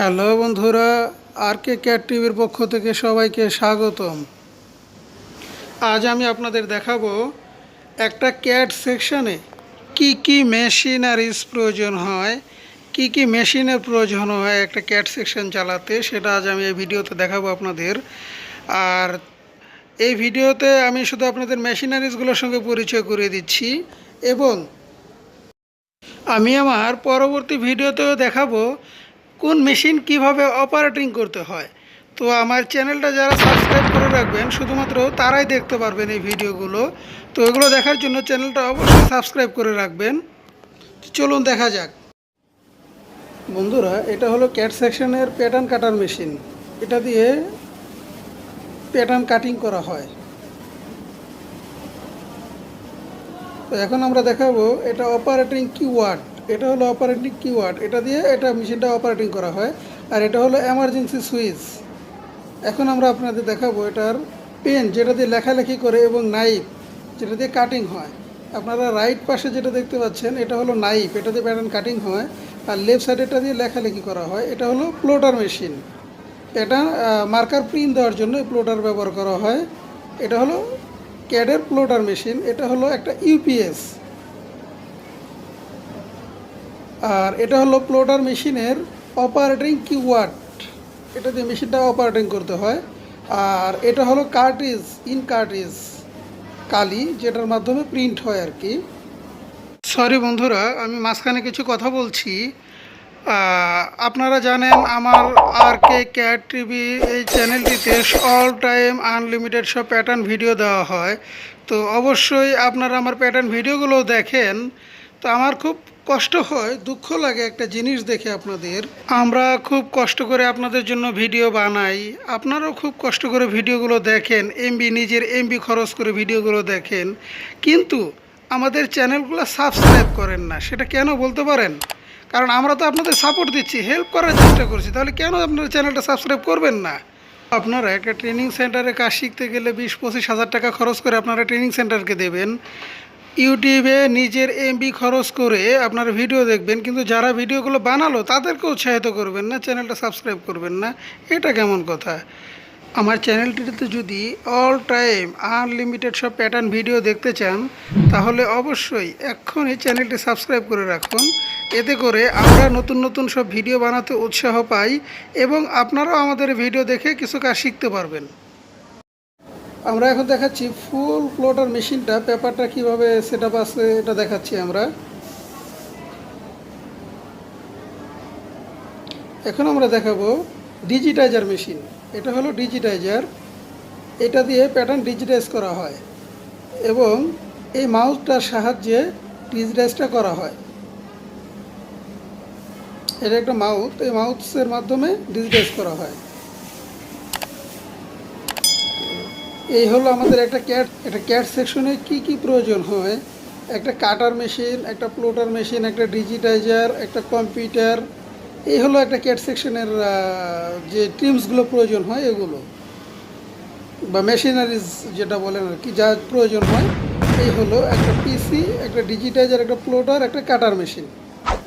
Hello বন্ধুরা, আর কে cat টিভির পক্ষ থেকে সবাইকে স্বাগতম। আজ আমি আপনাদের দেখাবো একটা ক্যাট সেকশনে কি মেশিনারিজ প্রয়োজন হয়, কি মেশিনের প্রয়োজন হয় একটা ক্যাট সেকশন চালাতে, সেটা আজ আমি এই ভিডিওতে দেখাবো আপনাদের। আর এই ভিডিওতে আমি শুধু আপনাদের মেশিনারিজগুলোর সঙ্গে পরিচয় করিয়ে দিচ্ছি এবং আমি আমার পরবর্তী ভিডিওতেও দেখাবো কোন মেশিন কিভাবে অপারেটিং করতে হয়। তো আমার চ্যানেলটা যারা সাবস্ক্রাইব করে রাখবেন শুধুমাত্র তারাই দেখতে পারবেন এই ভিডিওগুলো। তো এগুলো দেখার জন্য চ্যানেলটা অবশ্যই সাবস্ক্রাইব করে রাখবেন। চলুন দেখা যাক। বন্ধুরা, এটা হলো ক্যাট সেকশনের প্যাটার্ন কাটার মেশিন। এটা দিয়ে প্যাটার্ন কাটিং করা হয়। তো এখন আমরা দেখাবো এটা অপারেটিং কিওয়ার্ড। এটা হলো অপারেটিং কিওয়ার্ড, এটা দিয়ে এটা মেশিনটা অপারেটিং করা হয়। আর এটা হলো এমার্জেন্সি সুইচ। এখন আমরা আপনাদের দেখাবো এটার পেন, যেটা দিয়ে লেখালেখি করে, এবং নাইফ, যেটা দিয়ে কাটিং হয়। আপনারা রাইট পাশে যেটা দেখতে পাচ্ছেন এটা হলো নাইফ, এটা দিয়ে প্যাটার্ন কাটিং হয়। আর লেফট সাইডে এটা দিয়ে লেখালেখি করা হয়। এটা হলো plotter machine. Pattern marker print দেওয়ার জন্য প্লটার ব্যবহার করা হয়। এটা হলো ক্যাডের প্লটার মেশিন। এটা হলো একটা ইউপিএস। আর এটা হলো প্লটার মেশিনের অপারেটিং কিওয়ার্ড। এটা দিয়ে মেশিনটা অপারেটিং করতে হয়। আর এটা হলো কার্ট্রিজ, ইন কার্ট্রিজ কালি, যেটার মাধ্যমে প্রিন্ট হয় আর কি। সরি বন্ধুরা, আমি মাঝখানে কিছু কথা বলছি। আপনারা জানেন আমার আর কে ক্যাট টিভি এই চ্যানেলটিতে অল টাইম আনলিমিটেড সব প্যাটার্ন ভিডিও দেওয়া হয়। তো অবশ্যই আপনারা আমার প্যাটার্ন ভিডিওগুলো দেখেন। তো আমার খুব কষ্ট হয়, দুঃখ লাগে একটা জিনিস দেখে আপনাদের। আমরা খুব কষ্ট করে আপনাদের জন্য ভিডিও বানাই, আপনারাও খুব কষ্ট করে ভিডিওগুলো দেখেন, নিজের এমবি খরচ করে ভিডিওগুলো দেখেন, কিন্তু আমাদের চ্যানেলগুলো সাবস্ক্রাইব করেন না। সেটা কেন বলতে পারেন? কারণ আমরা তো আপনাদের সাপোর্ট দিচ্ছি, হেল্প করার চেষ্টা করছি, তাহলে কেন আপনারা চ্যানেলটা সাবস্ক্রাইব করবেন না? আপনারা একটা ট্রেনিং সেন্টারে কাজ শিখতে গেলে 20-25 হাজার টাকা খরচ করে আপনারা ট্রেনিং সেন্টারকে দেবেন। ইউটিউবে নিজের এমবি খরচ করে আপনারা ভিডিও দেখবেন, কিন্তু যারা ভিডিওগুলো বানালো তাদেরকে উৎসাহিত করবেন না, চ্যানেলটা সাবস্ক্রাইব করবেন না। এটা কেমন কথা? আমার চ্যানেলটিতে যদি অল টাইম আনলিমিটেড সব প্যাটার্ন ভিডিও দেখতে চান, তাহলে অবশ্যই এক্ষুনি চ্যানেলটি সাবস্ক্রাইব করে রাখুন। এতে করে আমরা নতুন নতুন সব ভিডিও বানাতে উৎসাহ পাই এবং আপনারাও আমাদের ভিডিও দেখে কিছু কাজ শিখতে পারবেন। আমরা এখন দেখাচ্ছি ফুল প্লটার মেশিনটা, পেপারটা কীভাবে সেট আপ আছে এটা দেখাচ্ছি আমরা। এখন আমরা দেখাবো ডিজিটাইজার মেশিন। এটা হলো ডিজিটাইজার। এটা দিয়ে প্যাটার্ন ডিজিটাইজ করা হয় এবং এই মাউসটার সাহায্যে ডিজিটাইজটা করা হয়। এটা একটা মাউস, এই মাউসের মাধ্যমে ডিজিটাইজ করা হয়। এই হলো আমাদের একটা ক্যাট সেকশনে কি প্রয়োজন হয়। একটা কাটার মেশিন, একটা প্লটার মেশিন, একটা ডিজিটাইজার, একটা কম্পিউটার। এই হলো একটা ক্যাট সেকশনের যে টিমসগুলো প্রয়োজন হয়, এগুলো বা মেশিনারিজ যেটা বলেন আর কি, যা প্রয়োজন হয়। এই হলো একটা পিসি, একটা ডিজিটাইজার, একটা প্লটার, একটা কাটার মেশিন।